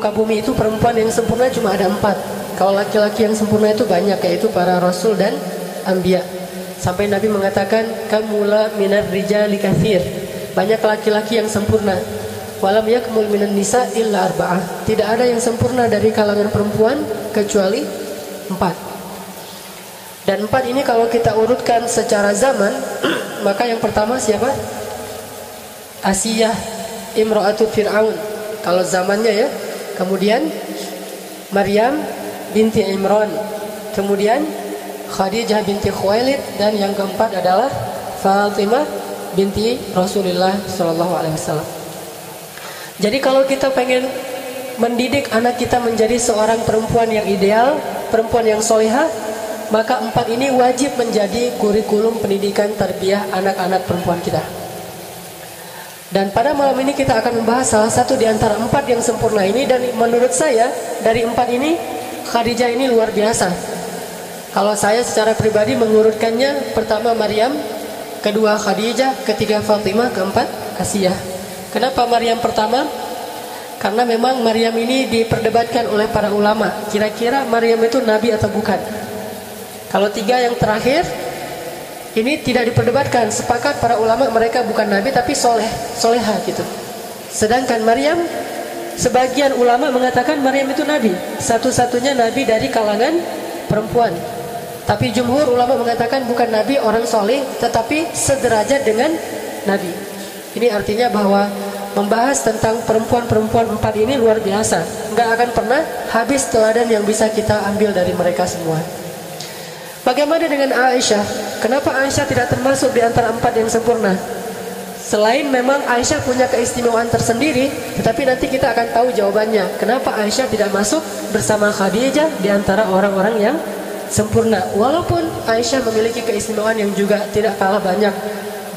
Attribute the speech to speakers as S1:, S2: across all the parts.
S1: muka bumi itu perempuan yang sempurna cuma ada 4. Kalau laki-laki yang sempurna itu banyak, yaitu para rasul dan anbiya. Sampai Nabi mengatakan kamula minar rijali katsir, banyak laki-laki yang sempurna. Walam yakmul minan nisa illa arba'ah, tidak ada yang sempurna dari kalangan perempuan kecuali 4. Dan 4 ini kalau kita urutkan secara zaman, maka yang pertama siapa? Asiyah imra'atu Fir'aun kalau zamannya ya. Kemudian Maryam binti Imran, kemudian Khadijah binti Khuwailid, dan yang keempat adalah Fatimah binti Rasulullah SAW. Jadi kalau kita pengen mendidik anak kita menjadi seorang perempuan yang ideal, perempuan yang solehah, maka 4 ini wajib menjadi kurikulum pendidikan tarbiyah anak-anak perempuan kita. Dan pada malam ini kita akan membahas salah satu di antara 4 yang sempurna ini. Dan menurut saya dari 4 ini Khadijah ini luar biasa. Kalau saya secara pribadi mengurutkannya, pertama Maryam, kedua Khadijah, ketiga Fatimah, keempat Asiyah. Kenapa Maryam pertama? Karena memang Maryam ini diperdebatkan oleh para ulama, kira-kira Maryam itu nabi atau bukan. Kalau 3 yang terakhir ini tidak diperdebatkan, sepakat para ulama mereka bukan nabi tapi soleha gitu. Sedangkan Maryam, sebagian ulama mengatakan Maryam itu nabi, satu-satunya nabi dari kalangan perempuan. Tapi jumhur ulama mengatakan bukan nabi, orang soleh, tetapi sederajat dengan nabi. Ini artinya bahwa membahas tentang perempuan-perempuan 4 ini luar biasa. Nggak akan pernah habis teladan yang bisa kita ambil dari mereka semua. Bagaimana dengan Aisyah? Kenapa Aisyah tidak termasuk di antara 4 yang sempurna? Selain memang Aisyah punya keistimewaan tersendiri, tetapi nanti kita akan tahu jawabannya. Kenapa Aisyah tidak masuk bersama Khadijah di antara orang-orang yang sempurna? Walaupun Aisyah memiliki keistimewaan yang juga tidak kalah banyak.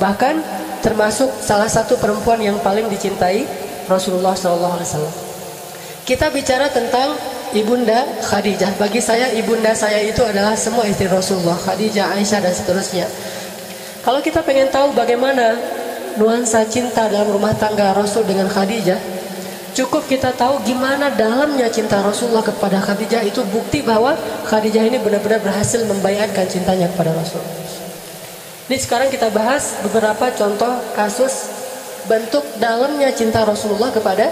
S1: Bahkan termasuk salah satu perempuan yang paling dicintai Rasulullah SAW. Kita bicara tentang ibunda Khadijah. Bagi saya ibunda saya itu adalah semua istri Rasulullah, Khadijah, Aisyah dan seterusnya. Kalau kita pengen tahu bagaimana nuansa cinta dalam rumah tangga Rasul dengan Khadijah, cukup kita tahu gimana dalamnya cinta Rasulullah kepada Khadijah. Itu bukti bahwa Khadijah ini benar-benar berhasil membaiatkan cintanya kepada Rasul. Ini sekarang kita bahas beberapa contoh kasus bentuk dalamnya cinta Rasulullah kepada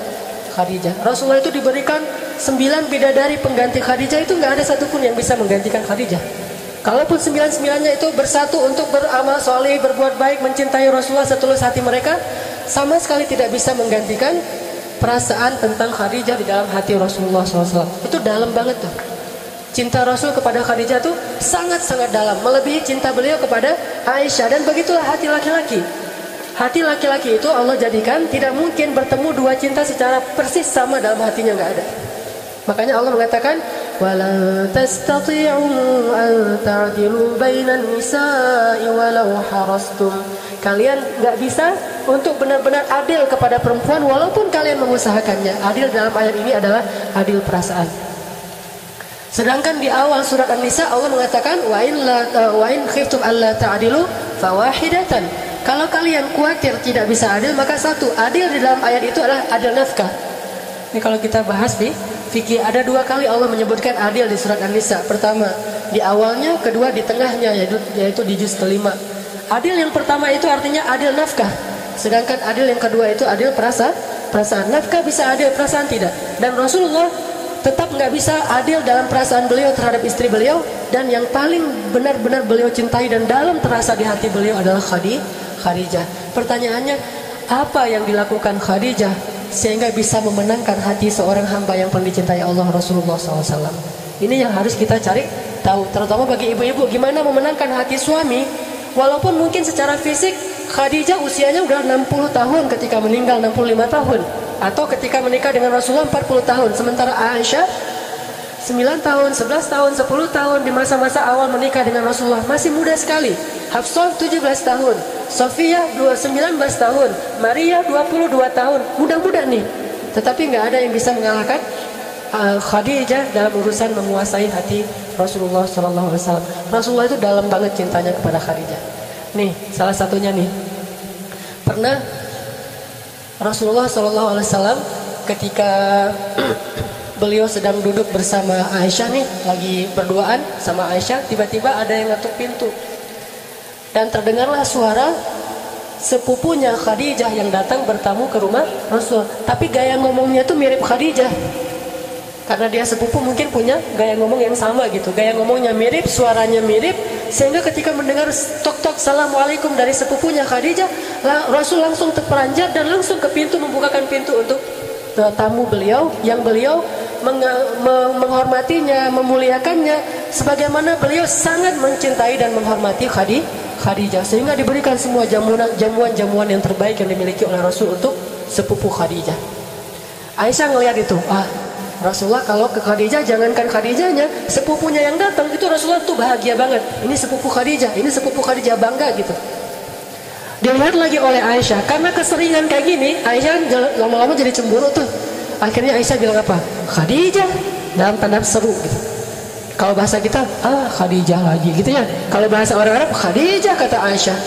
S1: Khadijah. Rasulullah itu diberikan 9 bidadari pengganti Khadijah, itu nggak ada satupun yang bisa menggantikan Khadijah. Kalaupun 9-9-nya itu bersatu untuk beramal soleh, berbuat baik, mencintai Rasulullah setulus hati mereka, sama sekali tidak bisa menggantikan perasaan tentang Khadijah di dalam hati Rasulullah SAW. Itu dalam banget tuh. Cinta Rasul kepada Khadijah itu sangat-sangat dalam, melebihi cinta beliau kepada Aisyah. Dan begitulah hati laki-laki. Hati laki-laki itu Allah jadikan tidak mungkin bertemu 2 cinta secara persis sama dalam hatinya, nggak ada. Makanya Allah mengatakan وَلَن تَسْتَطِيعُوا أَن تَعْدِلُوا بَيْنَ النِّسَاءِ وَلَوْ حَرَصْتُمْ. Kalian nggak bisa untuk benar-benar adil kepada perempuan walaupun kalian mengusahakannya. Adil dalam ayat ini adalah adil perasaan. Sedangkan di awal surat An-Nisa Allah mengatakan wa in khiftum alla ta'dilu fawahidatan. Kalau kalian khawatir tidak bisa adil, maka satu. Adil di dalam ayat itu adalah adil nafkah. Ini kalau kita bahas di fikih, ada 2 kali Allah menyebutkan adil di surat An-Nisa. Pertama di awalnya, kedua di tengahnya, yaitu di juz kelima. Adil yang pertama itu artinya adil nafkah. Sedangkan adil yang kedua itu adil perasaan. Nafkah bisa adil, perasaan tidak. Dan Rasulullah tetap nggak bisa adil dalam perasaan beliau terhadap istri beliau. Dan yang paling benar-benar beliau cintai dan dalam terasa di hati beliau adalah Khadijah. Pertanyaannya, apa yang dilakukan Khadijah sehingga bisa memenangkan hati seorang hamba yang paling dicintai Allah, Rasulullah SAW? Ini yang harus kita cari tahu, terutama bagi ibu-ibu, gimana memenangkan hati suami. Walaupun mungkin secara fisik Khadijah usianya udah 60 tahun ketika meninggal, 65 tahun. Atau ketika menikah dengan Rasulullah 40 tahun. Sementara Aisyah 9 tahun, 11 tahun, 10 tahun di masa-masa awal menikah dengan Rasulullah. Masih muda sekali. Hafsah 17 tahun, Sofia 19 tahun, Maria 22 tahun. Muda-muda nih. Tetapi nggak ada yang bisa mengalahkan Khadijah dalam urusan menguasai hati Rasulullah SAW. Rasulullah itu dalam banget cintanya kepada Khadijah. Nih, salah satunya nih. Pernah Rasulullah SAW ketika beliau sedang duduk bersama Aisyah nih, lagi berduaan sama Aisyah, tiba-tiba ada yang ngetuk pintu. Dan terdengarlah suara sepupunya Khadijah yang datang bertamu ke rumah Rasul. Tapi gaya ngomongnya tuh mirip Khadijah. Karena dia sepupu mungkin punya gaya ngomong yang sama gitu. Gaya ngomongnya mirip, suaranya mirip. Sehingga ketika mendengar tok-tok Assalamualaikum dari sepupunya Khadijah, Rasul langsung terperanjat dan langsung ke pintu, membukakan pintu untuk tamu beliau, yang beliau menghormatinya, memuliakannya, sebagaimana beliau sangat mencintai dan menghormati Khadijah, sehingga diberikan semua jamuan-jamuan yang terbaik yang dimiliki oleh Rasul untuk sepupu Khadijah. Aisyah ngelihat itu, Rasulullah kalau ke Khadijah, jangankan Khadijahnya, sepupunya yang datang itu Rasulullah tuh bahagia banget. Ini sepupu Khadijah, bangga gitu. Dilihat lagi oleh Aisyah, karena keseringan kayak gini, Aisyah lama-lama jadi cemburu tuh. Akhirnya Aisyah bilang apa? Khadijah, dalam tanda seru gitu. Kalau bahasa kita, Khadijah lagi gitu ya. Kalau bahasa orang Arab, Khadijah, kata Aisyah.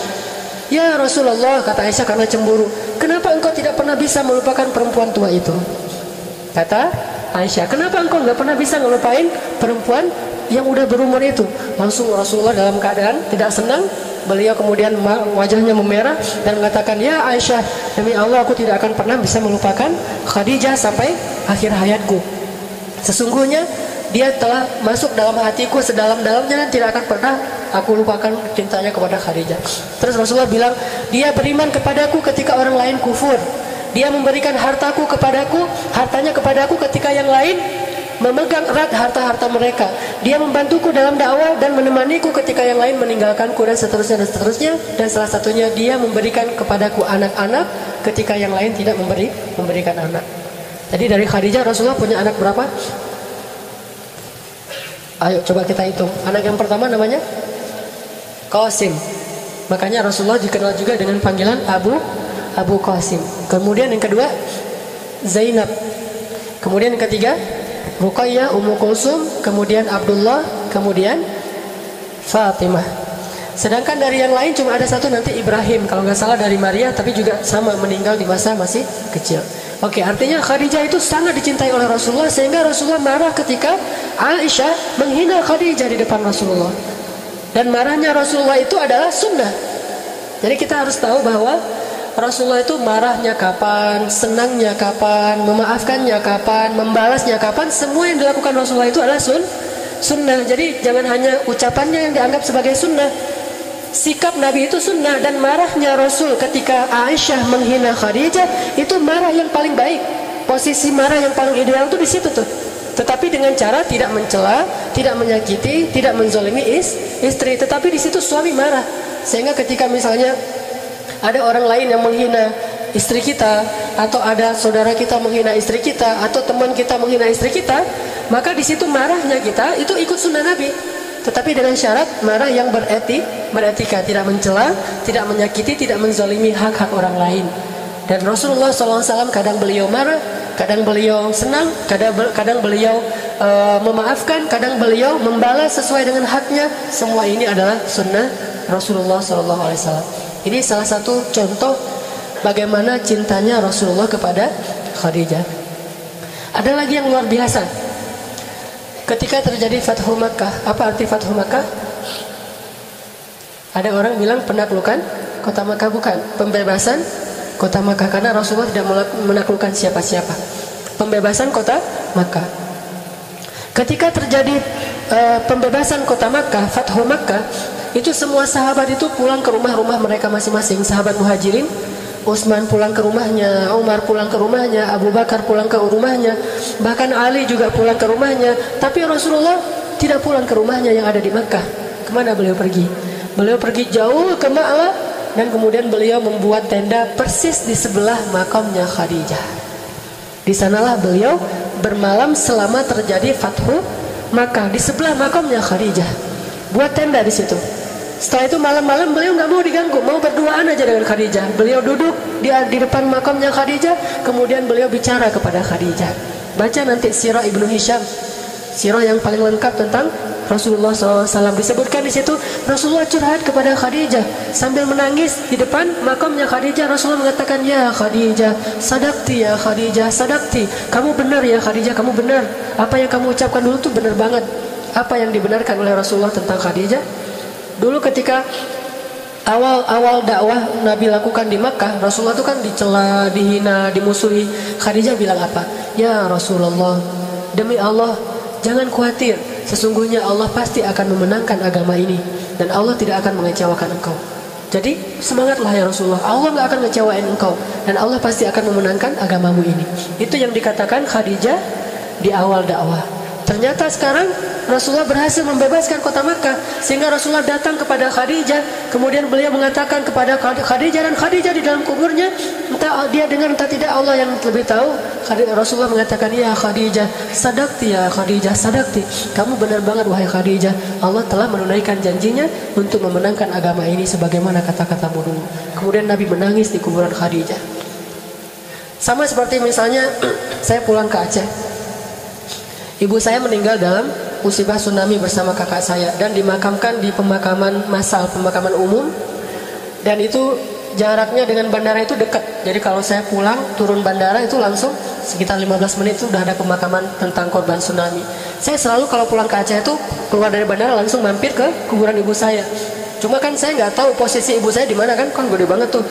S1: Ya Rasulullah, kata Aisyah karena cemburu, kenapa engkau tidak pernah bisa melupakan perempuan tua itu? Kata Aisyah, kenapa engkau nggak pernah bisa ngelupain perempuan yang udah berumur itu? Langsung Rasulullah dalam keadaan tidak senang. Beliau kemudian wajahnya memerah dan mengatakan, ya Aisyah, demi Allah aku tidak akan pernah bisa melupakan Khadijah sampai akhir hayatku. Sesungguhnya dia telah masuk dalam hatiku sedalam-dalamnya dan tidak akan pernah aku lupakan cintanya kepada Khadijah. Terus Rasulullah bilang, dia beriman kepadaku ketika orang lain kufur. Dia memberikan hartanya kepadaku ketika yang lain memegang erat harta-harta mereka. Dia membantuku dalam dakwah dan menemaniku ketika yang lain meninggalkanku, dan seterusnya. Dan salah satunya dia memberikan kepadaku anak-anak ketika yang lain tidak memberikan anak. Jadi dari Khadijah Rasulullah punya anak berapa? Ayo coba kita hitung. Anak yang pertama namanya Qasim. Makanya Rasulullah dikenal juga dengan panggilan Abu Qasim. Kemudian yang kedua Zainab. Kemudian yang ketiga Ruqayyah, Ummu Kulsum, kemudian Abdullah, kemudian Fatimah. Sedangkan dari yang lain cuma ada satu nanti Ibrahim, kalau nggak salah dari Maria, tapi juga sama meninggal di masa masih kecil. Oke, artinya Khadijah itu sangat dicintai oleh Rasulullah, sehingga Rasulullah marah ketika Aisyah menghina Khadijah di depan Rasulullah. Dan marahnya Rasulullah itu adalah sunnah. Jadi kita harus tahu bahwa Rasulullah itu marahnya kapan, senangnya kapan, memaafkannya kapan, membalasnya kapan, semua yang dilakukan Rasulullah itu adalah sunnah. Jadi jangan hanya ucapannya yang dianggap sebagai sunnah, sikap Nabi itu sunnah. Dan marahnya Rasul ketika Aisyah menghina Khadijah itu marah yang paling baik. Posisi marah yang paling ideal itu di situ tuh. Tetapi dengan cara tidak mencela, tidak menyakiti, tidak menzalimi istri. Tetapi di situ suami marah. Sehingga ketika misalnya ada orang lain yang menghina istri kita, atau ada saudara kita menghina istri kita, atau teman kita menghina istri kita, maka di situ marahnya kita itu ikut sunnah Nabi. Tetapi dengan syarat marah yang beretika, tidak mencela, tidak menyakiti, tidak menzalimi hak-hak orang lain. Dan Rasulullah SAW kadang beliau marah, kadang beliau senang, kadang beliau memaafkan, kadang beliau membalas sesuai dengan haknya. Semua ini adalah sunnah Rasulullah SAW. Ini salah satu contoh bagaimana cintanya Rasulullah kepada Khadijah. Ada lagi yang luar biasa. Ketika terjadi Fathu Makkah, apa arti Fathu Makkah? Ada orang bilang penaklukan kota Makkah, bukan. Pembebasan kota Makkah, karena Rasulullah tidak menaklukkan siapa-siapa. Pembebasan kota Makkah. Ketika terjadi pembebasan kota Makkah, Fathu Makkah, itu semua sahabat itu pulang ke rumah-rumah mereka masing-masing. Sahabat Muhajirin, Utsman pulang ke rumahnya, Umar pulang ke rumahnya, Abu Bakar pulang ke rumahnya, bahkan Ali juga pulang ke rumahnya. Tapi Rasulullah tidak pulang ke rumahnya yang ada di Makkah. Kemana beliau pergi? Beliau pergi jauh ke Ma'lah, dan kemudian beliau membuat tenda persis di sebelah makamnya Khadijah. Di sanalah beliau bermalam selama terjadi Fathu Makkah, di sebelah makamnya Khadijah. Buat tenda di situ. Setelah itu malam-malam beliau nggak mau diganggu, mau berduaan aja dengan Khadijah. Beliau duduk di depan makamnya Khadijah, kemudian beliau bicara kepada Khadijah. Baca nanti Sirah Ibnu Hisham, sirah yang paling lengkap tentang Rasulullah SAW. Disebutkan di situ Rasulullah curhat kepada Khadijah sambil menangis di depan makamnya Khadijah. Rasulullah mengatakan, ya Khadijah, sadaqti ya Khadijah, sadaqti. Kamu benar ya Khadijah, kamu benar. Apa yang kamu ucapkan dulu tuh benar banget. Apa yang dibenarkan oleh Rasulullah tentang Khadijah? Dulu ketika awal dakwah Nabi lakukan di Makkah, Rasulullah itu kan dicela, dihina, dimusuhi. Khadijah bilang apa? Ya Rasulullah, demi Allah, jangan khawatir. Sesungguhnya Allah pasti akan memenangkan agama ini dan Allah tidak akan mengecewakan engkau. Jadi semangatlah ya Rasulullah, Allah nggak akan ngecewain engkau dan Allah pasti akan memenangkan agamamu ini. Itu yang dikatakan Khadijah di awal dakwah. Ternyata sekarang Rasulullah berhasil membebaskan kota Makkah, sehingga Rasulullah datang kepada Khadijah. Kemudian beliau mengatakan kepada Khadijah, dan Khadijah di dalam kuburnya, entah dia dengar entah tidak, Allah yang lebih tahu. Rasulullah mengatakan, ya Khadijah, sadaqti ya Khadijah, sadaqti. Kamu benar banget wahai Khadijah. Allah telah menunaikan janjinya untuk memenangkan agama ini sebagaimana kata-katamu dulu. Kemudian Nabi menangis di kuburan Khadijah. Sama seperti misalnya saya pulang ke Aceh. Ibu saya meninggal dalam musibah tsunami bersama kakak saya dan dimakamkan di pemakaman massal, pemakaman umum, dan itu jaraknya dengan bandara itu dekat. Jadi kalau saya pulang turun bandara itu langsung sekitar 15 menit itu sudah ada pemakaman tentang korban tsunami. Saya selalu kalau pulang ke Aceh itu keluar dari bandara langsung mampir ke kuburan ibu saya. Cuma kan saya nggak tahu posisi ibu saya di mana, kan gede banget tuh,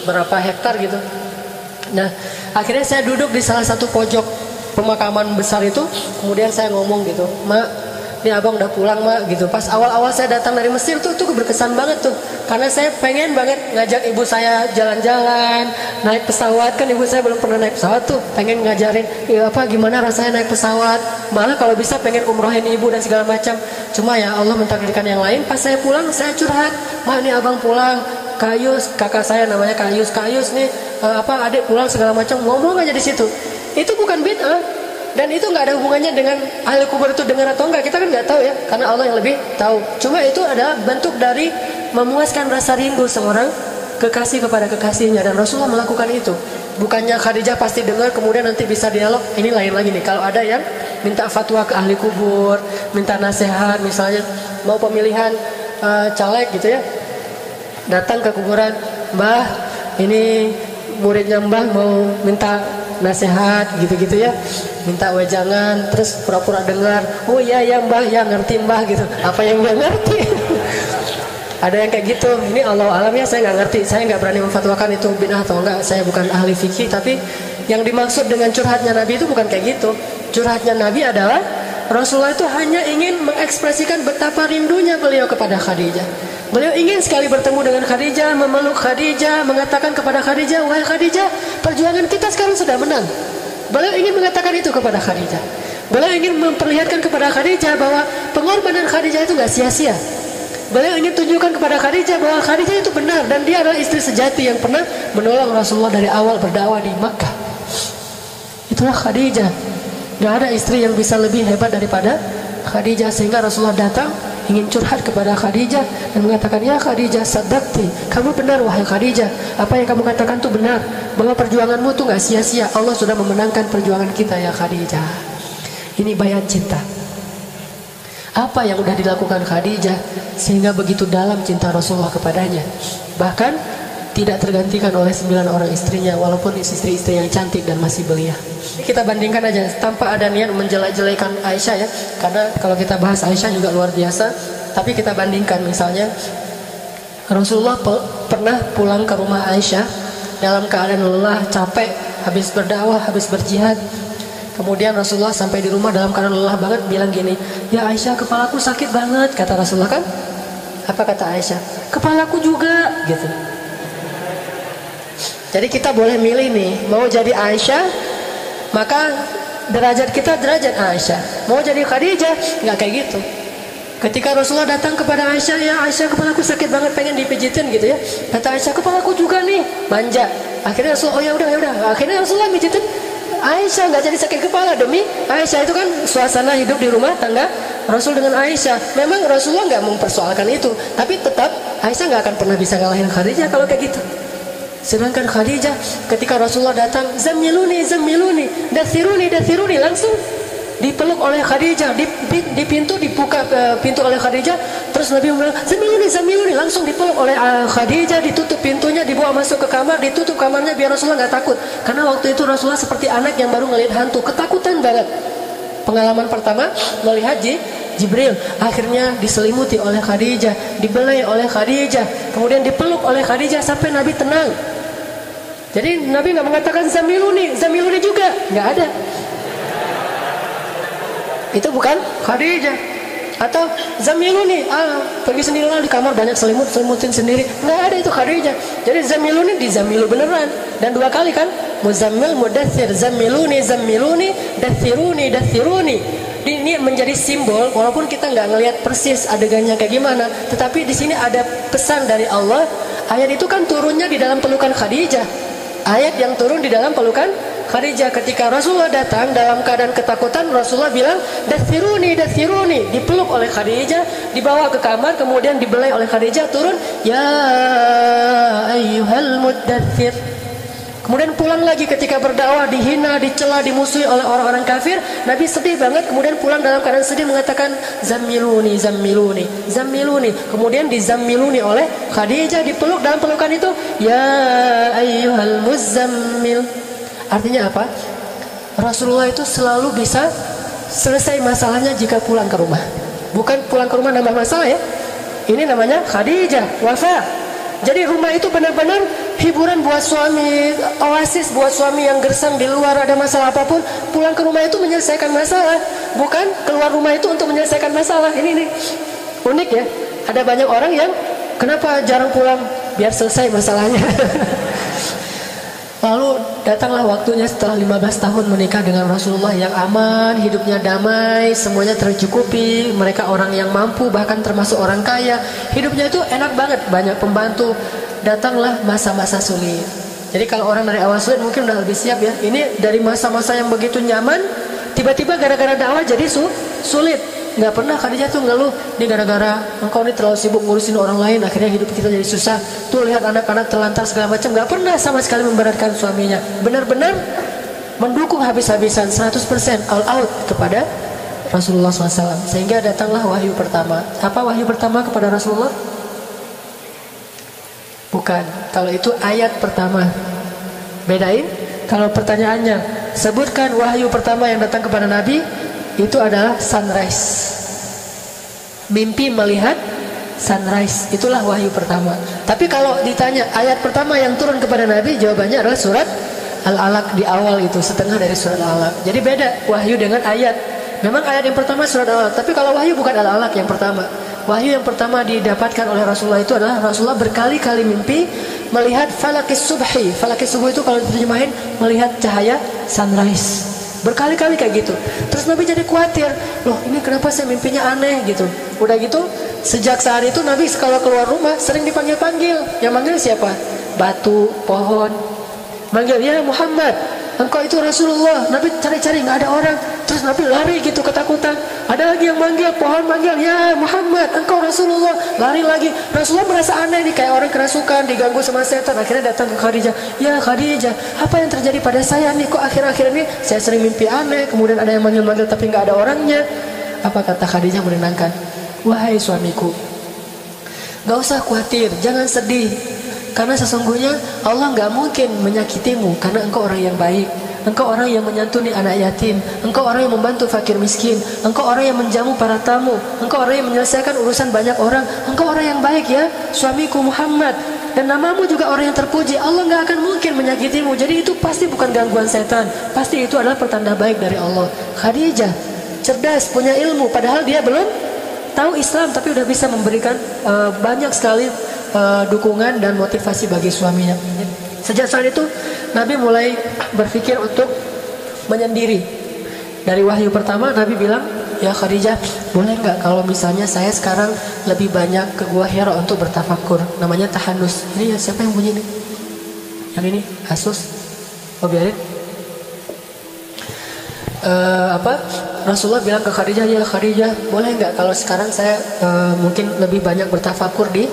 S1: berapa hektar gitu. Nah akhirnya saya duduk di salah satu pojok pemakaman besar itu. Kemudian saya ngomong gitu, Mak, ini abang udah pulang Mak gitu. Pas awal-awal saya datang dari Mesir tuh berkesan banget tuh, karena saya pengen banget ngajak ibu saya jalan-jalan, naik pesawat. Kan ibu saya belum pernah naik pesawat tuh, pengen ngajarin ya apa gimana rasanya naik pesawat. Malah kalau bisa pengen umrohin ibu dan segala macam. Cuma ya Allah mentakdirkan yang lain. Pas saya pulang saya curhat, Mak ini abang pulang, Kayus, kakak saya namanya Kayus nih adik pulang segala macam, ngomong aja di situ. Itu bukan bid'ah dan itu nggak ada hubungannya dengan ahli kubur itu dengar atau enggak, kita kan nggak tahu ya, karena Allah yang lebih tahu. Cuma itu adalah bentuk dari memuaskan rasa rindu seorang kekasih kepada kekasihnya, dan Rasulullah melakukan itu. Bukannya Khadijah pasti dengar kemudian nanti bisa dialog. Ini lain lagi nih, kalau ada yang minta fatwa ke ahli kubur, minta nasihat, misalnya mau pemilihan caleg gitu ya, datang ke kuburan, Mbah ini muridnya Mbah mau minta nasihat gitu-gitu ya, minta wejangan, terus pura-pura dengar, oh iya ya Mbah, ya ngerti Mbah gitu. Apa yang Mbah ngerti? Ada yang kayak gitu. Ini Allah alam ya, saya nggak ngerti, saya nggak berani memfatwakan itu bid'ah atau enggak, saya bukan ahli fikih. Tapi yang dimaksud dengan curhatnya Nabi itu bukan kayak gitu. Curhatnya Nabi adalah Rasulullah itu hanya ingin mengekspresikan betapa rindunya beliau kepada Khadijah. Beliau ingin sekali bertemu dengan Khadijah, memeluk Khadijah, mengatakan kepada Khadijah, wahai Khadijah, perjuangan kita sekarang sudah menang. Beliau ingin mengatakan itu kepada Khadijah. Beliau ingin memperlihatkan kepada Khadijah bahwa pengorbanan Khadijah itu gak sia-sia. Beliau ingin tunjukkan kepada Khadijah bahwa Khadijah itu benar dan dia adalah istri sejati yang pernah menolong Rasulullah dari awal berdakwah di Makkah. Itulah Khadijah. Gak ada istri yang bisa lebih hebat daripada Khadijah, sehingga Rasulullah datang ingin curhat kepada Khadijah dan mengatakan, ya Khadijah, sadaqti, kamu benar wahai Khadijah, apa yang kamu katakan itu benar, bahwa perjuanganmu tuh gak sia-sia, Allah sudah memenangkan perjuangan kita ya Khadijah. Ini bayan cinta. Apa yang sudah dilakukan Khadijah sehingga begitu dalam cinta Rasulullah kepadanya, bahkan tidak tergantikan oleh 9 orang istrinya, walaupun istri-istri yang cantik dan masih belia. Kita bandingkan aja tanpa ada niat menjelek-jelekan Aisyah ya, karena kalau kita bahas Aisyah juga luar biasa. Tapi kita bandingkan, misalnya Rasulullah pernah pulang ke rumah Aisyah dalam keadaan lelah, capek, habis berdakwah, habis berjihad. Kemudian Rasulullah sampai di rumah dalam keadaan lelah banget, bilang gini, ya Aisyah, kepalaku sakit banget. Kata Rasulullah kan, apa kata Aisyah? Kepalaku juga gitu. Jadi kita boleh milih nih, mau jadi Aisyah, maka derajat kita derajat Aisyah. Mau jadi Khadijah, nggak kayak gitu. Ketika Rasulullah datang kepada Aisyah, ya Aisyah, kepalaku sakit banget, pengen dipijitin gitu ya. Kata Aisyah, kepalaku juga nih, manja. Akhirnya Rasulullah, oh ya udah. Akhirnya Rasulullah pijitin Aisyah, nggak jadi sakit kepala. Demi Aisyah, itu kan suasana hidup di rumah tangga Rasul dengan Aisyah. Memang Rasulullah nggak mempersoalkan itu, tapi tetap Aisyah nggak akan pernah bisa ngalahin Khadijah kalau kayak gitu. Sedangkan Khadijah ketika Rasulullah datang, zammiluni, dathiruni, langsung dipeluk oleh Khadijah, di pintu dibuka pintu oleh Khadijah, terus Nabi bilang zamiluni, langsung dipeluk oleh Khadijah, ditutup pintunya, dibawa masuk ke kamar, ditutup kamarnya biar Rasulullah nggak takut. Karena waktu itu Rasulullah seperti anak yang baru ngelihat hantu, ketakutan banget. Pengalaman pertama melihat Jibril, akhirnya diselimuti oleh Khadijah, dibelai oleh Khadijah, kemudian dipeluk oleh Khadijah sampai Nabi tenang. Jadi Nabi nggak mengatakan zamiluni juga, nggak ada. Itu bukan Khadijah. Atau zamiluni, pergi sendirilah di kamar banyak selimutin sendiri, nggak ada itu Khadijah. Jadi zamiluni dizamilu beneran, dan 2 kali kan, muzammil mudaththir, zamiluni daththiruni. Ini menjadi simbol, walaupun kita nggak ngelihat persis adegannya kayak gimana, tetapi di sini ada pesan dari Allah. Ayat itu kan turunnya di dalam pelukan Khadijah. Ayat yang turun di dalam pelukan Khadijah. Ketika Rasulullah datang dalam keadaan ketakutan, Rasulullah bilang daththiruni, dipeluk oleh Khadijah, dibawa ke kamar, kemudian dibelai oleh Khadijah, turun ya ayyuhal muddaththir. Kemudian pulang lagi ketika berdakwah, dihina, dicela, dimusuhi oleh orang-orang kafir. Nabi sedih banget, kemudian pulang dalam keadaan sedih mengatakan zamiluni. Kemudian dizammiluni oleh Khadijah, dipeluk dalam pelukan itu ya ayyuhal muzammil. Artinya apa? Rasulullah itu selalu bisa selesai masalahnya jika pulang ke rumah. Bukan pulang ke rumah nambah masalah ya. Ini namanya Khadijah wafa. Jadi rumah itu benar-benar hiburan buat suami, oasis buat suami yang gersang di luar ada masalah apapun. Pulang ke rumah itu menyelesaikan masalah, bukan keluar rumah itu untuk menyelesaikan masalah. Ini unik ya. Ada banyak orang yang kenapa jarang pulang, biar selesai masalahnya. Lalu datanglah waktunya setelah 15 tahun menikah dengan Rasulullah yang aman, hidupnya damai, semuanya tercukupi, mereka orang yang mampu, bahkan termasuk orang kaya. Hidupnya itu enak banget, banyak pembantu. Datanglah masa-masa sulit. Jadi kalau orang dari awal sulit mungkin udah lebih siap ya. Ini dari masa-masa yang begitu nyaman, tiba-tiba gara-gara dakwah jadi sulit. Nggak pernah Khadijah tuh ngeluh, ini gara-gara engkau ini terlalu sibuk ngurusin orang lain, akhirnya hidup kita jadi susah. Tuh lihat anak-anak terlantar segala macam. Nggak pernah sama sekali memberatkan suaminya. Benar-benar mendukung habis-habisan 100% all out kepada Rasulullah SAW. Sehingga datanglah wahyu pertama. Apa wahyu pertama kepada Rasulullah? Bukan. Kalau itu ayat pertama. Bedain. Kalau pertanyaannya, sebutkan wahyu pertama yang datang kepada Nabi. Itu adalah sunrise. Mimpi melihat sunrise, itulah wahyu pertama. Tapi kalau ditanya ayat pertama yang turun kepada Nabi, jawabannya adalah surat Al-Alaq di awal itu, setengah dari surat Al-Alaq. Jadi beda wahyu dengan ayat. Memang ayat yang pertama surat Al-Alaq, tapi kalau wahyu bukan Al-Alaq yang pertama. Wahyu yang pertama didapatkan oleh Rasulullah itu adalah Rasulullah berkali-kali mimpi melihat falakis subhi. Falakis subuh itu kalau diterjemahin melihat cahaya sunrise. Berkali-kali kayak gitu. Terus Nabi jadi khawatir, loh ini kenapa saya mimpinya aneh gitu. Udah gitu, sejak saat itu Nabi kalau keluar rumah sering dipanggil-panggil. Yang manggil siapa? Batu, pohon. Manggil, ya Muhammad, engkau itu Rasulullah. Nabi cari-cari nggak ada orang. Terus Nabi lari gitu ketakutan. Ada lagi yang manggil, pohon manggil, ya Muhammad, engkau Rasulullah. Lari lagi. Rasulullah merasa aneh nih, kayak orang kerasukan, diganggu sama setan. Akhirnya datang ke Khadijah. Ya Khadijah, apa yang terjadi pada saya nih? Kok akhir-akhir ini saya sering mimpi aneh. Kemudian ada yang manggil-manggil tapi nggak ada orangnya. Apa kata Khadijah menenangkan? Wahai suamiku, gak usah khawatir, jangan sedih. Karena sesungguhnya Allah nggak mungkin menyakitimu, karena engkau orang yang baik. Engkau orang yang menyantuni anak yatim. Engkau orang yang membantu fakir miskin. Engkau orang yang menjamu para tamu. Engkau orang yang menyelesaikan urusan banyak orang. Engkau orang yang baik ya suamiku Muhammad. Dan namamu juga orang yang terpuji. Allah nggak akan mungkin menyakitimu. Jadi itu pasti bukan gangguan setan. Pasti itu adalah pertanda baik dari Allah. Khadijah cerdas, punya ilmu, padahal dia belum tahu Islam, tapi udah bisa memberikan banyak sekali dukungan dan motivasi bagi suaminya. Sejak saat itu Nabi mulai berpikir untuk menyendiri. Dari wahyu pertama Nabi bilang, ya Khadijah, boleh nggak kalau misalnya saya sekarang lebih banyak ke Gua Hira untuk bertafakur. Namanya tahanus. Ini ya, siapa yang bunyi ini? Yang ini Asus. Oh biarin. Rasulullah bilang ke Khadijah, ya Khadijah, boleh nggak kalau sekarang saya mungkin lebih banyak bertafakur di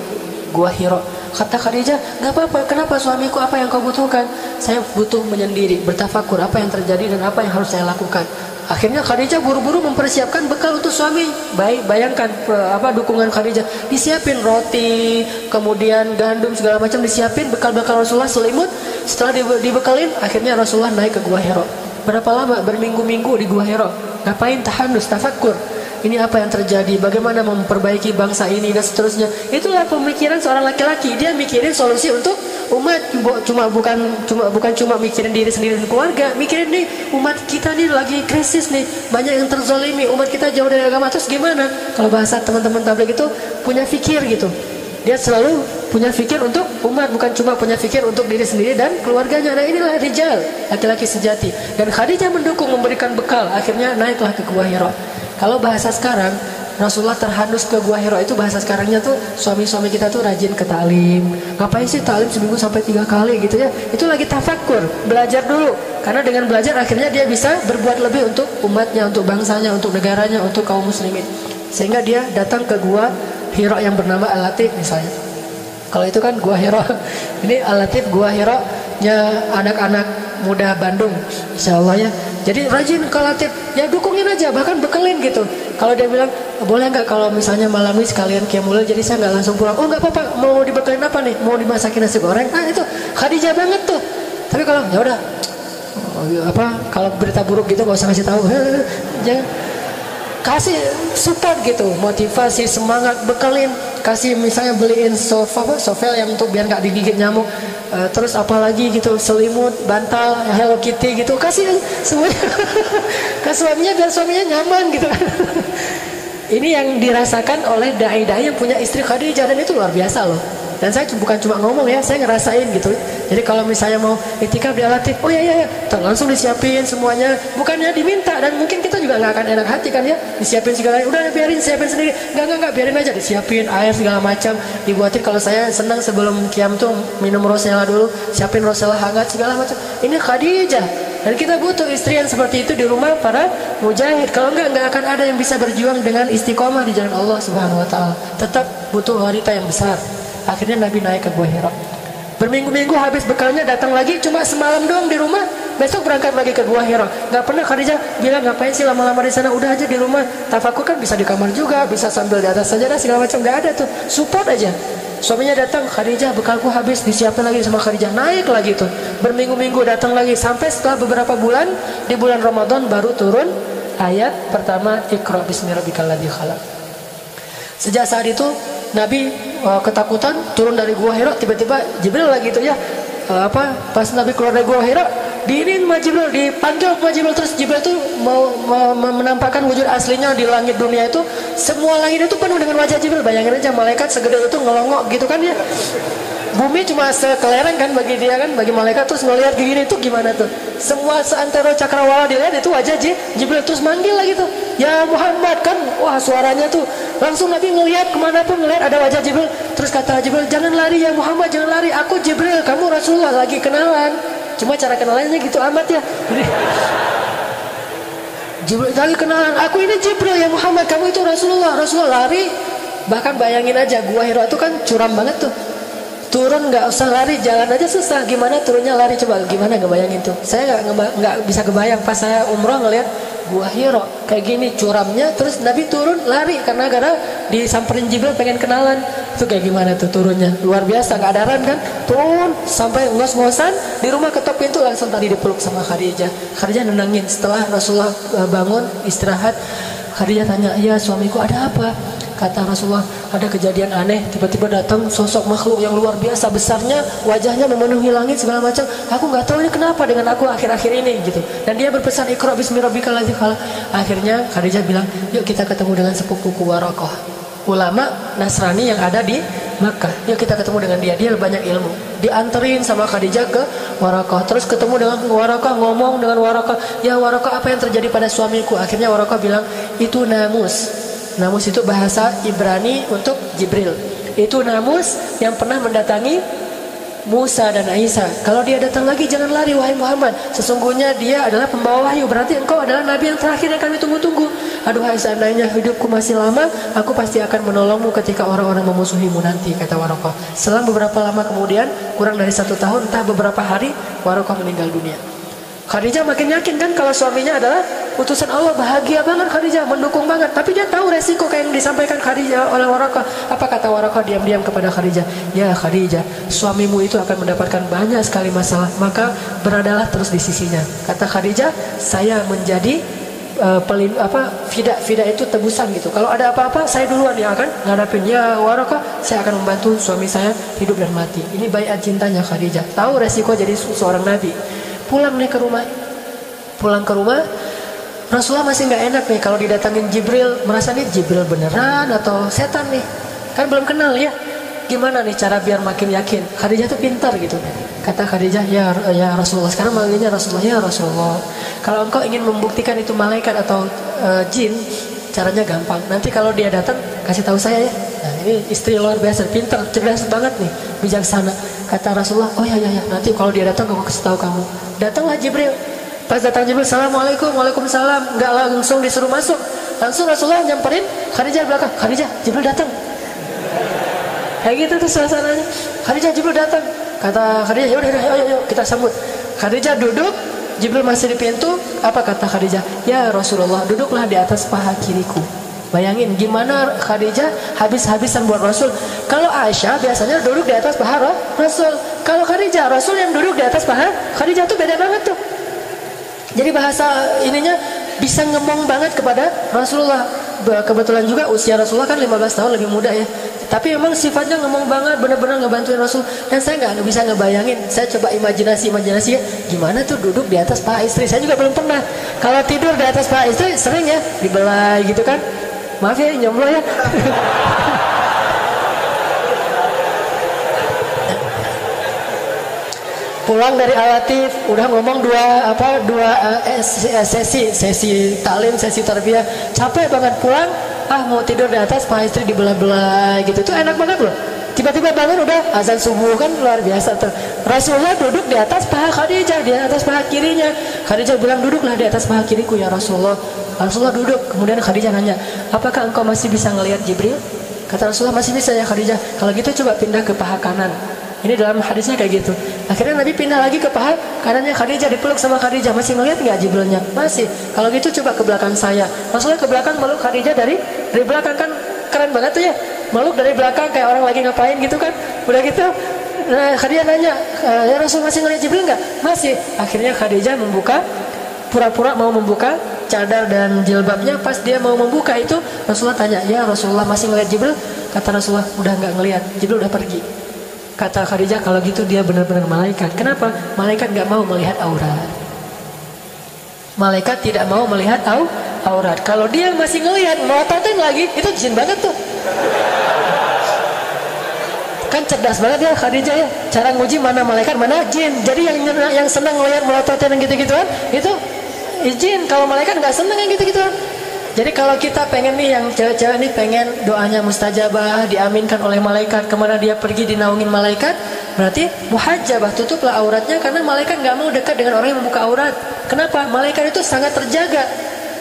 S1: Gua Hira. Kata Khadijah, nggak apa-apa, kenapa suamiku, apa yang kau butuhkan? Saya butuh menyendiri, bertafakur apa yang terjadi dan apa yang harus saya lakukan. Akhirnya Khadijah buru-buru mempersiapkan bekal untuk suami. Bayangkan dukungan Khadijah. Disiapin roti, kemudian gandum segala macam disiapin, bekal-bekal Rasulullah selimut. Setelah dibekalin, akhirnya Rasulullah naik ke Gua Hira. Berapa lama? Berminggu-minggu di Gua Hira. Ngapain? Tahandus, tafakur. Ini apa yang terjadi? Bagaimana memperbaiki bangsa ini dan seterusnya. Itulah pemikiran seorang laki-laki. Dia mikirin solusi untuk umat, bukan cuma mikirin diri sendiri dan keluarga. Mikirin nih umat kita nih lagi krisis nih, banyak yang terzalimi, umat kita jauh dari agama. Terus gimana? Kalau bahasa teman-teman tabligh itu punya fikir gitu. Dia selalu punya fikir untuk umat, bukan cuma punya fikir untuk diri sendiri dan keluarganya. Nah inilah rijal, laki-laki sejati. Dan Khadijah mendukung, memberikan bekal. Akhirnya naiklah ke Gua Hira. Kalau bahasa sekarang, Rasulullah terhandus ke Gua Hira itu bahasa sekarangnya tuh suami-suami kita tuh rajin ke ta'lim. Ngapain sih ta'lim seminggu sampai 3 kali gitu ya? Itu lagi tafakur, belajar dulu. Karena dengan belajar akhirnya dia bisa berbuat lebih untuk umatnya, untuk bangsanya, untuk negaranya, untuk kaum muslimin. Sehingga dia datang ke Gua Hira yang bernama Al-Latif misalnya. Kalau itu kan Gua Hira. Ini Al-Latif Gua Hira-nya anak-anak muda Bandung, insyaallah ya. Jadi rajin ke Latif, ya dukungin aja, bahkan bekelin gitu. Kalau dia bilang, boleh nggak kalau misalnya malam ini sekalian qiyamul lail, jadi saya nggak langsung pulang. Oh nggak apa-apa, mau dibekelin apa nih? Mau dimasakin nasi goreng? Nah itu Khadijah banget tuh. Tapi kalau ya udah, kalau berita buruk gitu nggak usah kasih tahu. Jangan, kasih support gitu, motivasi, semangat, bekelin. Kasih misalnya beliin sovel yang untuk biar nggak digigit nyamuk. Terus apalagi gitu, selimut, bantal, Hello Kitty gitu, kasih semuanya ke suaminya biar suaminya nyaman gitu. Ini yang dirasakan oleh dai-dai yang punya istri Khadijah, dan itu luar biasa loh. Dan saya bukan cuma ngomong ya, saya ngerasain gitu. Jadi kalau misalnya mau iktikaf di Al-Latif, oh ya, langsung disiapin semuanya. Bukannya diminta, dan mungkin kita juga nggak akan enak hati kan ya, disiapin segala, udah biarin siapin sendiri. Nggak, biarin aja, disiapin air segala macam, dibuatin. Kalau saya senang sebelum qiyam tuh minum rosella dulu, siapin rosella hangat segala macam. Ini Khadijah. Dan kita butuh istri yang seperti itu di rumah para mujahid. Kalau nggak akan ada yang bisa berjuang dengan istiqomah di jalan Allah Subhanahu Wa Taala. Tetap butuh wanita yang besar. Akhirnya Nabi naik ke Gua Hira. Berminggu-minggu habis bekalnya, datang lagi cuma semalam doang di rumah. Besok berangkat lagi ke Gua Hira. Gak pernah Khadijah bilang ngapain sih lama-lama di sana. Udah aja di rumah. Tafakur kan bisa di kamar juga, bisa sambil di atas sajadah segala macam. Gak ada tuh. Support aja. Suaminya datang, Khadijah bekalku habis, disiapin lagi sama Khadijah. Naik lagi tuh. Berminggu-minggu datang lagi, sampai setelah beberapa bulan, di bulan Ramadan baru turun ayat pertama, Iqra bismi rabbikal ladzi khalaq. Sejak saat itu Nabi ketakutan, turun dari Gua Hira. Tiba-tiba Jibril lagi itu ya, pas Nabi keluar dari Gua Hira, diinin sama Jibril, dipanggil sama Jibril. Terus Jibril itu mau menampakkan wujud aslinya di langit dunia itu. Semua langit itu penuh dengan wajah Jibril. Bayangin aja, malaikat segede itu ngelongok gitu kan ya. Bumi cuma sekelereng kan bagi dia kan, bagi malaikat. Terus ngelihat gini itu gimana tuh? Semua seantero cakrawala dilihat itu wajah Jibril. Terus manggil lagi tuh, ya Muhammad kan. Wah suaranya tuh langsung Nabi ngelihat kemanapun, ngelihat ada wajah Jibril. Terus kata Jibril, jangan lari ya Muhammad, jangan lari. Aku Jibril, kamu Rasulullah, lagi kenalan. Cuma cara kenalannya gitu amat ya. Jibril lagi kenalan, aku ini Jibril ya Muhammad, kamu itu Rasulullah. Rasulullah lari. Bahkan bayangin aja, Gua Hira itu kan curam banget tuh. Turun nggak usah lari, jalan aja susah. Gimana turunnya lari, coba gimana ngebayangin tuh. Saya nggak bisa kebayang. Pas saya umroh ngeliat Gua Hira kayak gini curamnya, terus Nabi turun lari karena disamperin Jibril pengen kenalan. Itu kayak gimana tuh turunnya, luar biasa, nggak ada ran kan, turun sampai ngos-ngosan di rumah, ketok pintu langsung tadi dipeluk sama Khadijah. Khadijah nenangin. Setelah Rasulullah bangun istirahat, Khadijah tanya, ya suamiku ada apa? Kata Rasulullah, ada kejadian aneh. Tiba-tiba datang sosok makhluk yang luar biasa besarnya, wajahnya memenuhi langit segala macam. Aku nggak tahu ini kenapa dengan aku akhir-akhir ini gitu. Dan dia berpesan, Iqra bismi rabbikal ladzi khalaq. Akhirnya Khadijah bilang, yuk kita ketemu dengan sepupuku Waraqah, ulama Nasrani yang ada di Makkah. Yuk kita ketemu dengan dia. Dia banyak ilmu. Dianterin sama Khadijah ke Waraqah. Terus ketemu dengan Waraqah, ngomong dengan Waraqah, ya Waraqah, apa yang terjadi pada suamiku? Akhirnya Waraqah bilang, itu namus. Namus itu bahasa Ibrani untuk Jibril. Itu namus yang pernah mendatangi Musa dan Isa. Kalau dia datang lagi jangan lari wahai Muhammad. Sesungguhnya dia adalah pembawa wahyu. Berarti engkau adalah nabi yang terakhir yang kami tunggu-tunggu. Aduhai seandainya hidupku masih lama, aku pasti akan menolongmu ketika orang-orang memusuhimu nanti, kata Waraqah. Selang beberapa lama kemudian, kurang dari 1 tahun, entah beberapa hari, Waraqah meninggal dunia. Khadijah makin yakin kan kalau suaminya adalah utusan Allah, bahagia banget Khadijah, mendukung banget. Tapi dia tahu resiko kayak yang disampaikan Khadijah oleh Waraqah. Apa kata Waraqah diam-diam kepada Khadijah? Ya Khadijah, suamimu itu akan mendapatkan banyak sekali masalah, maka beradalah terus di sisinya. Kata Khadijah, saya menjadi fida itu tebusan gitu. Kalau ada apa-apa saya duluan yang akan ngadapin. Ya Waraqah, saya akan membantu suami saya hidup dan mati. Ini baiat cintanya Khadijah. Tahu resiko jadi seorang nabi. Pulang nih ke rumah. Pulang ke rumah, Rasulullah masih nggak enak nih kalau didatangin Jibril, merasa nih Jibril beneran atau setan nih. Kan belum kenal ya. Gimana nih cara biar makin yakin? Khadijah tuh pintar gitu. Kata Khadijah, ya Rasulullah. Sekarang manggilnya Rasulullah, ya Rasulullah. Kalau engkau ingin membuktikan itu malaikat atau jin, caranya gampang. Nanti kalau dia datang, kasih tahu saya ya. Nah, ini istri luar biasa, pintar, cerdas banget nih, bijaksana. Kata Rasulullah, oh ya, nanti kalau dia datang aku kasih tahu kamu. Datanglah Jibril. Pas datang Jibril, assalamualaikum, waalaikumsalam. Nggak langsung disuruh masuk, langsung Rasulullah nyamperin Khadijah di belakang. Khadijah, Jibril datang. Kayak gitu tuh suasananya. Khadijah, Jibril datang. Kata Khadijah, yaudah, ayo kita sambut. Khadijah duduk, Jibril masih di pintu. Apa kata Khadijah? Ya Rasulullah, duduklah di atas paha kiriku. Bayangin gimana Khadijah habis-habisan buat Rasul. Kalau Aisyah biasanya duduk di atas paha Rasul. Kalau Khadijah, Rasul yang duduk di atas paha Khadijah tuh beda banget tuh. Jadi bahasa ininya bisa ngemong banget kepada Rasulullah. Kebetulan juga usia Rasulullah kan 15 tahun lebih muda ya. Tapi memang sifatnya ngomong banget, benar-benar ngebantuin Rasul. Dan saya nggak bisa ngebayangin. Saya coba imajinasi ya. Gimana tuh duduk di atas paha istri. Saya juga belum pernah. Kalau tidur di atas paha istri sering ya dibelai gitu kan. Maaf ya, nyomblo ya. Pulang dari Al-Latif, udah ngomong dua sesi talim, sesi tarbiyah. Capek banget pulang, mau tidur di atas, paha istri dibelah-belah gitu. Itu enak banget loh. Tiba-tiba bangun udah azan subuh, kan luar biasa tuh. Rasulullah duduk di atas paha Khadijah, di atas paha kirinya. Khadijah bilang, duduklah di atas paha kiriku ya Rasulullah. Rasulullah duduk, kemudian Khadijah nanya, apakah engkau masih bisa ngelihat Jibril? Kata Rasulullah, masih bisa ya Khadijah. Kalau gitu coba pindah ke paha kanan. Ini dalam hadisnya kayak gitu. Akhirnya Nabi pindah lagi ke paha kanannya Khadijah, dipeluk sama Khadijah. Masih ngelihat nggak Jibrilnya? Masih. Kalau gitu coba ke belakang saya. Rasulullah ke belakang meluk Khadijah dari belakang, kan keren banget tuh ya. Meluk dari belakang kayak orang lagi ngapain gitu kan. Udah gitu Khadijah nanya, ya Rasul masih ngelihat Jibril nggak? Masih. Akhirnya Khadijah pura-pura mau membuka cadar dan jilbabnya. Pas dia mau membuka itu, Rasulullah tanya, ya Rasulullah masih ngelihat Jibril? Kata Rasulullah, udah nggak ngelihat, Jibril udah pergi. Kata Khadijah, kalau gitu dia benar-benar malaikat. Kenapa? Malaikat nggak mau melihat aurat. Malaikat tidak mau melihat aurat. Kalau dia masih ngelihat, melototin lagi, itu jin banget tuh. Kan cerdas banget ya Khadijah ya. Cara nguji mana malaikat, mana jin. Jadi yang senang ngelihat melototin yang gitu-gituan, itu jin. Kalau malaikat nggak senang yang gitu-gituan. Jadi kalau kita pengen nih, yang cewek-cewek nih pengen doanya mustajabah, diaminkan oleh malaikat, kemana dia pergi dinaungin malaikat, berarti muhajjabah, tutuplah auratnya, karena malaikat nggak mau dekat dengan orang yang membuka aurat. Kenapa? Malaikat itu sangat terjaga.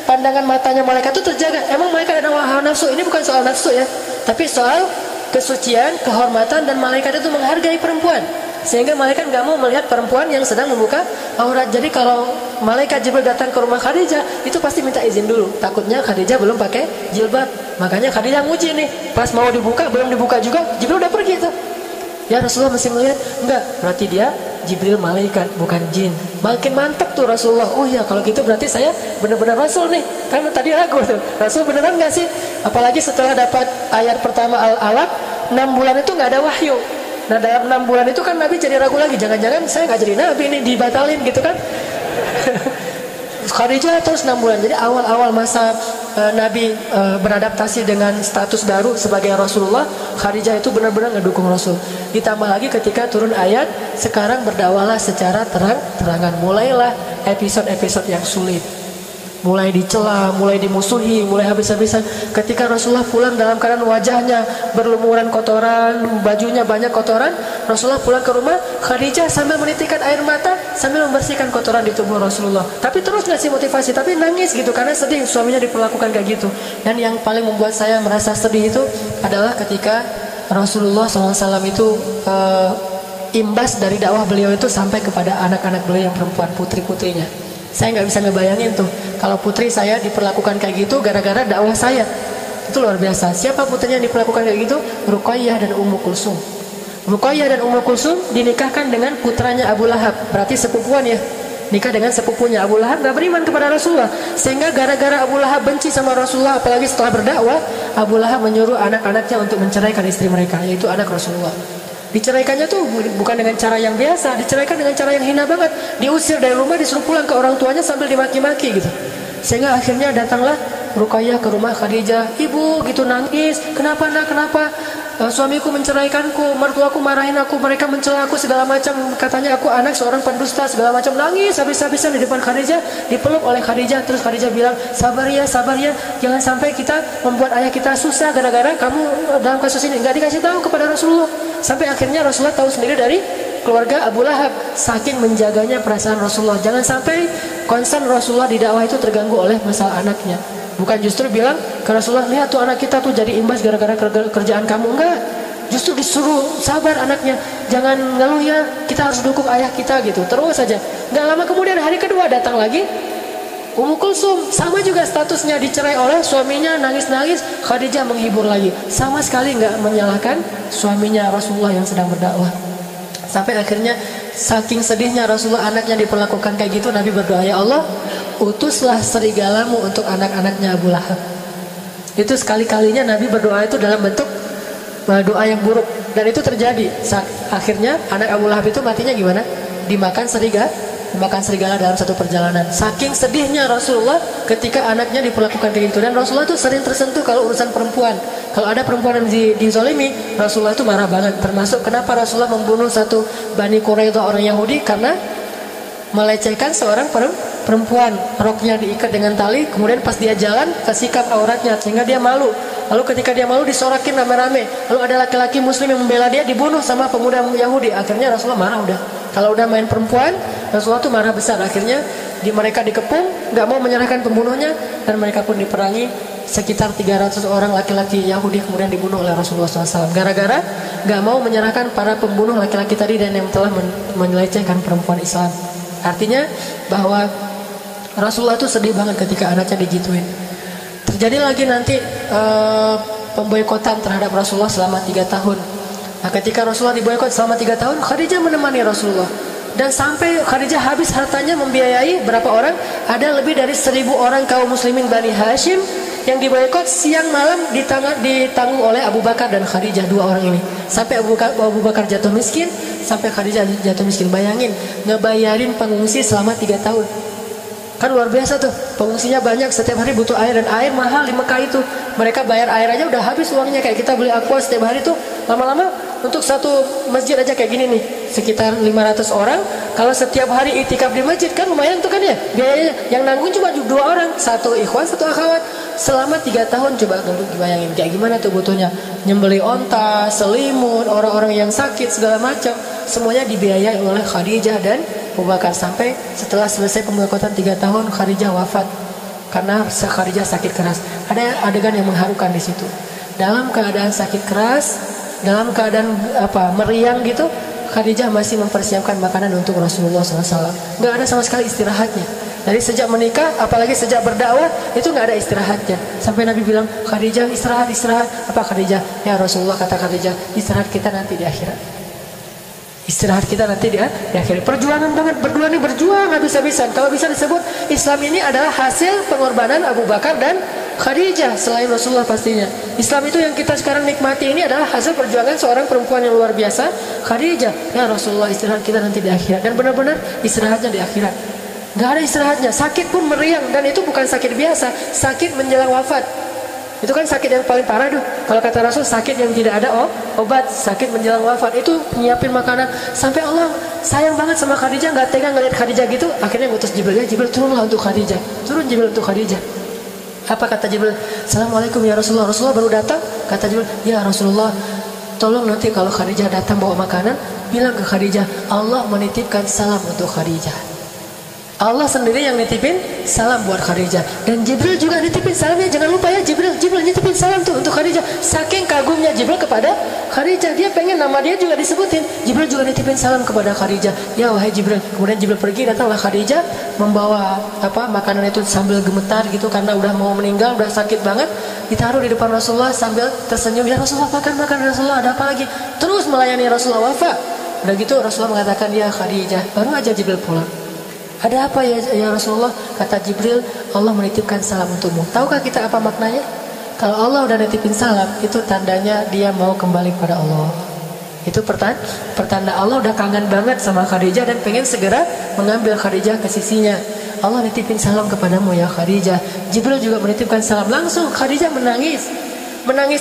S1: Pandangan matanya malaikat itu terjaga. Emang malaikat ada hawa nafsu? Ini bukan soal nafsu ya, tapi soal kesucian, kehormatan, dan malaikat itu menghargai perempuan. Sehingga malaikat nggak mau melihat perempuan yang sedang membuka aurat. Jadi kalau malaikat Jibril datang ke rumah Khadijah, itu pasti minta izin dulu. Takutnya Khadijah belum pakai jilbab. Makanya Khadijah nguji nih. Pas mau dibuka, belum dibuka juga, Jibril udah pergi tuh. Ya Rasulullah masih melihat? Enggak. Berarti dia Jibril malaikat, bukan jin. Makin mantap tuh Rasulullah. Oh ya, kalau gitu berarti saya benar-benar Rasul nih. Kan tadi ragu tuh. Rasul beneran nggak sih? Apalagi setelah dapat ayat pertama Al-Alaq, 6 bulan itu nggak ada wahyu. Nah dalam 6 bulan itu kan Nabi jadi ragu lagi. Jangan-jangan saya nggak jadi Nabi nih, dibatalin gitu kan. Khadijah terus 6 bulan. Jadi awal-awal masa Nabi beradaptasi dengan status baru sebagai Rasulullah, Khadijah itu benar-benar ngedukung Rasul. Ditambah lagi ketika turun ayat, sekarang berdakwalah secara terang-terangan. Mulailah episode-episode yang sulit. mulai dicela, mulai dimusuhi, mulai habis-habisan. Ketika Rasulullah pulang dalam keadaan wajahnya berlumuran kotoran, bajunya banyak kotoran, Rasulullah pulang ke rumah, Khadijah sambil menitikkan air mata, sambil membersihkan kotoran di tubuh Rasulullah. Tapi terus ngasih motivasi, tapi nangis gitu karena sedih suaminya diperlakukan kayak gitu. Dan yang paling membuat saya merasa sedih itu adalah ketika Rasulullah SAW itu imbas dari dakwah beliau itu sampai kepada anak-anak beliau yang perempuan, putri-putrinya. Saya nggak bisa ngebayangin tuh kalau putri saya diperlakukan kayak gitu gara-gara dakwah saya. Itu luar biasa. Siapa putrinya yang diperlakukan kayak gitu? Ruqayyah dan Ummu Kulsum. Ruqayyah dan Ummu Kulsum dinikahkan dengan putranya Abu Lahab. Berarti sepupuan ya. Nikah dengan sepupunya. Abu Lahab gak beriman kepada Rasulullah. Sehingga gara-gara Abu Lahab benci sama Rasulullah, apalagi setelah berdakwah, Abu Lahab menyuruh anak-anaknya untuk menceraikan istri mereka, yaitu anak Rasulullah. Diceraikannya tuh bukan dengan cara yang biasa, diceraikan dengan cara yang hina banget. Diusir dari rumah, disuruh pulang ke orang tuanya sambil dimaki-maki gitu. Sehingga akhirnya datanglah Ruqayyah ke rumah Khadijah. Ibu gitu nangis, kenapa nak, kenapa? Suamiku menceraikanku, mertuaku marahin aku, mereka mencela aku segala macam, katanya aku anak seorang pendusta segala macam. Nangis habis-habisan di depan Khadijah, dipeluk oleh Khadijah. Terus Khadijah bilang, sabar ya, jangan sampai kita membuat ayah kita susah gara-gara kamu dalam kasus ini. Nggak dikasih tahu kepada Rasulullah. Sampai akhirnya Rasulullah tahu sendiri dari keluarga Abu Lahab, saking menjaganya perasaan Rasulullah. Jangan sampai concern Rasulullah di dakwah itu terganggu oleh masalah anaknya. Bukan justru bilang ke Rasulullah, lihat tuh anak kita tuh jadi imbas gara-gara kerjaan kamu. Enggak, justru disuruh sabar anaknya, jangan ngeluh ya, kita harus dukung ayah kita gitu. Terus saja. Nggak lama kemudian hari kedua datang lagi Ummu Kulsum, sama juga statusnya, dicerai oleh suaminya, nangis-nangis. Khadijah menghibur lagi, sama sekali nggak menyalahkan suaminya Rasulullah yang sedang berdakwah. Sampai akhirnya saking sedihnya Rasulullah anaknya diperlakukan kayak gitu, Nabi berdoa, ya Allah, utuslah serigalamu untuk anak-anaknya Abu Lahab. Itu sekali-kalinya Nabi berdoa itu dalam bentuk doa yang buruk. Dan itu terjadi. Akhirnya anak Abu Lahab itu matinya gimana? Dimakan serigala dalam satu perjalanan. Saking sedihnya Rasulullah ketika anaknya diperlakukan kayak gitu. Dan Rasulullah itu sering tersentuh kalau urusan perempuan. Kalau ada perempuan yang dizolimi, Rasulullah itu marah banget. Termasuk kenapa Rasulullah membunuh satu Bani Quraidah orang Yahudi, karena melecehkan seorang perempuan, roknya diikat dengan tali, kemudian pas dia jalan kesikat auratnya sehingga dia malu. Lalu ketika dia malu disorakin rame-rame. Lalu ada laki-laki muslim yang membela dia, dibunuh sama pemuda Yahudi. Akhirnya Rasulullah marah udah. Kalau udah main perempuan, Rasulullah tuh marah besar. Akhirnya mereka dikepung, nggak mau menyerahkan pembunuhnya, dan mereka pun diperangi. Sekitar 300 orang laki-laki Yahudi kemudian dibunuh oleh Rasulullah SAW. Gara-gara nggak mau menyerahkan para pembunuh laki-laki tadi dan yang telah melecehkan perempuan Islam. Artinya bahwa Rasulullah itu sedih banget ketika anaknya digituin. Terjadi lagi nanti pemboikotan terhadap Rasulullah selama 3 tahun. Nah, ketika Rasulullah diboikot selama 3 tahun, Khadijah menemani Rasulullah. Dan sampai Khadijah habis hartanya membiayai berapa orang? Ada lebih dari 1000 orang kaum muslimin Bani Hashim yang diboikot, siang malam ditanggung oleh Abu Bakar dan Khadijah, 2 orang ini. Sampai Abu Bakar jatuh miskin, sampai Khadijah jatuh miskin. Bayangin, ngebayarin pengungsi selama 3 tahun. Kan luar biasa tuh, pengungsinya banyak, setiap hari butuh air, dan air mahal di Mekah itu. Mereka bayar air aja udah habis uangnya, kayak kita beli aqua setiap hari tuh, lama-lama untuk satu masjid aja kayak gini nih, sekitar 500 orang. Kalau setiap hari itikaf di masjid kan lumayan tuh kan ya, biayanya. Yang nanggung cuma 2 orang, 1 ikhwan, 1 akhwat. Selama 3 tahun coba bayangin kayak gimana tuh butuhnya. Nyembeli onta, selimut, orang-orang yang sakit segala macam, semuanya dibiayai oleh Khadijah dan Abu Bakar. Sampai setelah selesai pemboikotan 3 tahun, Khadijah wafat karena Khadijah sakit keras. Ada adegan yang mengharukan di situ. Dalam keadaan sakit keras, dalam keadaan meriang gitu, Khadijah masih mempersiapkan makanan untuk Rasulullah SAW. Nggak ada sama sekali istirahatnya. Dari sejak menikah, apalagi sejak berdakwah, itu nggak ada istirahatnya. Sampai Nabi bilang, Khadijah istirahat. Apa Khadijah? Ya Rasulullah, kata Khadijah, istirahat kita nanti di akhirat. Istirahat kita nanti di akhirat. Perjuangan banget, berdua nih berjuang habis-habisan. Kalau bisa disebut Islam ini adalah hasil pengorbanan Abu Bakar dan Khadijah selain Rasulullah pastinya. Islam itu yang kita sekarang nikmati ini adalah hasil perjuangan seorang perempuan yang luar biasa, Khadijah. Ya Rasulullah, istirahat kita nanti di akhirat. Dan benar-benar istirahatnya di akhirat. Gak ada istirahatnya, sakit pun meriang. Dan itu bukan sakit biasa, sakit menjelang wafat. Itu kan sakit yang paling parah tuh. Kalau kata Rasul, sakit yang tidak ada obat, sakit menjelang wafat. Itu nyiapin makanan. Sampai Allah sayang banget sama Khadijah, nggak tega ngeliat Khadijah gitu. Akhirnya ngutus Jibril, ya Jibril turunlah untuk Khadijah. Turun Jibril untuk Khadijah. Apa kata Jibril? Assalamualaikum ya Rasulullah. Rasulullah baru datang. Kata Jibril, ya Rasulullah, tolong nanti kalau Khadijah datang bawa makanan, bilang ke Khadijah, Allah menitipkan salam untuk Khadijah. Allah sendiri yang nitipin salam buat Khadijah. Dan Jibril juga nitipin salamnya. Jangan lupa ya, Jibril nitipin salam tuh untuk Khadijah. Saking kagumnya Jibril kepada Khadijah, dia pengen nama dia juga disebutin. Jibril juga nitipin salam kepada Khadijah. Ya wahai Jibril. Kemudian Jibril pergi, datanglah Khadijah membawa makanan itu sambil gemetar gitu karena udah mau meninggal, udah sakit banget. Ditaruh di depan Rasulullah sambil tersenyum. Ya Rasulullah, makan Rasulullah, ada apa lagi? Terus melayani Rasulullah wafat. Udah gitu Rasulullah mengatakan, ya Khadijah, baru aja Jibril pulang. Ada apa ya Rasulullah? Kata Jibril, Allah menitipkan salam untukmu. Tahukah kita apa maknanya? Kalau Allah udah nitipin salam, itu tandanya dia mau kembali kepada Allah. Itu pertanda Allah udah kangen banget sama Khadijah dan pengen segera mengambil Khadijah ke sisinya. Allah nitipin salam kepadamu ya Khadijah. Jibril juga menitipkan salam. Langsung Khadijah menangis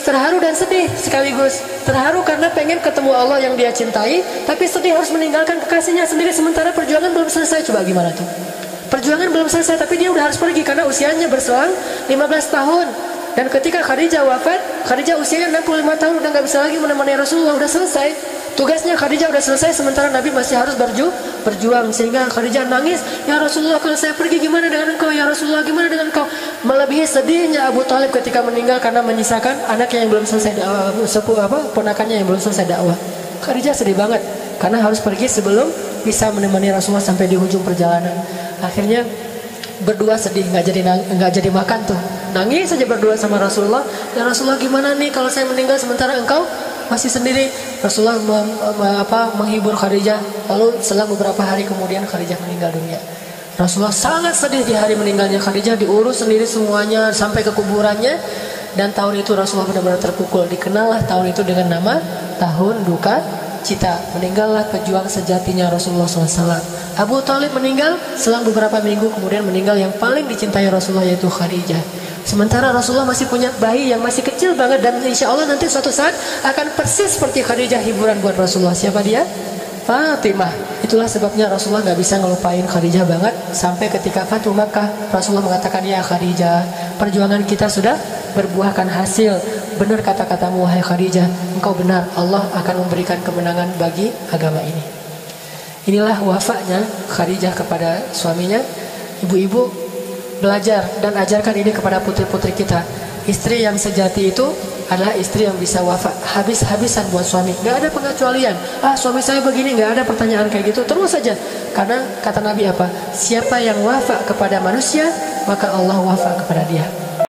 S1: terharu dan sedih sekaligus. Terharu karena pengen ketemu Allah yang dia cintai, tapi sedih harus meninggalkan kekasihnya sendiri sementara perjuangan belum selesai. Coba gimana tuh? Perjuangan belum selesai tapi dia udah harus pergi karena usianya berselang 15 tahun. Dan ketika Khadijah wafat, Khadijah usianya 65 tahun, udah gak bisa lagi menemani Rasulullah, udah selesai. Tugasnya Khadijah udah selesai sementara Nabi masih harus berjuang. Sehingga Khadijah nangis, ya Rasulullah kalau saya pergi gimana dengan engkau? Ya Rasulullah gimana dengan engkau? Melebihi sedihnya Abu Thalib ketika meninggal karena menyisakan anaknya yang belum selesai ponakannya yang belum selesai dakwah. Khadijah sedih banget karena harus pergi sebelum bisa menemani Rasulullah sampai di ujung perjalanan. Akhirnya berdua sedih, nggak jadi makan tuh, nangis saja berdua sama Rasulullah. Ya Rasulullah gimana nih kalau saya meninggal sementara engkau masih sendiri? Rasulullah menghibur Khadijah. Lalu selang beberapa hari kemudian Khadijah meninggal dunia. Rasulullah sangat sedih di hari meninggalnya Khadijah, diurus sendiri semuanya sampai ke kuburannya. Dan tahun itu Rasulullah benar-benar terpukul. Dikenallah tahun itu dengan nama tahun duka cita. Meninggallah pejuang sejatinya Rasulullah SAW. Abu Thalib meninggal selang beberapa minggu kemudian meninggal yang paling dicintai Rasulullah, yaitu Khadijah. Sementara Rasulullah masih punya bayi yang masih kecil banget, dan insya Allah nanti suatu saat akan persis seperti Khadijah hiburan buat Rasulullah. Siapa dia? Fatimah. Itulah sebabnya Rasulullah gak bisa ngelupain Khadijah banget. Sampai ketika Fatu Makkah, Rasulullah mengatakan, ya Khadijah, perjuangan kita sudah berbuahkan hasil. Benar kata-katamu wahai Khadijah, engkau benar, Allah akan memberikan kemenangan bagi agama ini. Inilah wafatnya Khadijah kepada suaminya. Ibu-ibu, belajar dan ajarkan ini kepada putri-putri kita. Istri yang sejati itu adalah istri yang bisa wafat habis-habisan buat suami. Gak ada pengecualian. Suami saya begini, gak ada pertanyaan kayak gitu. Terus saja. Karena kata Nabi apa? Siapa yang wafat kepada manusia, maka Allah wafat kepada dia.